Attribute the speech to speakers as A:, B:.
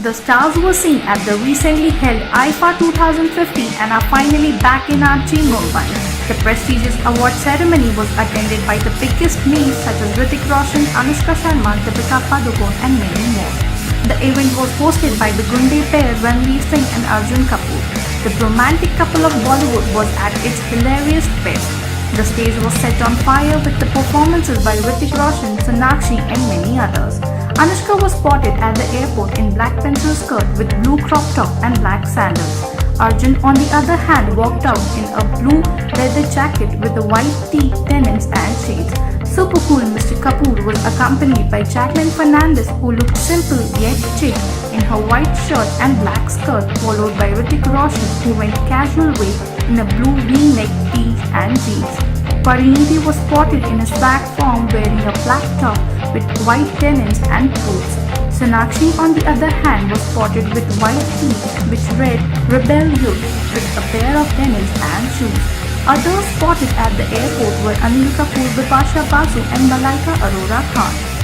A: The stars were seen at the recently held IFA 2015 and are finally back in Archie Mumbai. The prestigious award ceremony was attended by the biggest names such as Hrithik Roshan, Anushka Sharma, Deepika Padukone and many more. The event was hosted by the Gunde pair Ranveer Singh and Arjun Kapoor. The romantic couple of Bollywood was at its hilarious best. The stage was set on fire with the performances by Hrithik Roshan, Sonakshi and many others. Anushka was spotted at the airport in black pencil skirt with blue crop top and black sandals. Arjun on the other hand walked out in a blue leather jacket with a white tee, denims and shades. Super cool Mr. Kapoor was accompanied by Jacqueline Fernandez who looked simple yet chic in her white shirt and black skirt, followed by Hrithik Roshan who went casual way in a blue V-neck tee and jeans. Parineeti was spotted in a swag form wearing a black top with white denims and boots. Sonakshi on the other hand was spotted with white tee which read Rebel Youth with a pair of denims and shoes. Others spotted at the airport were Anil Kapoor, Bipasha Basu and Malaika Arora Khan.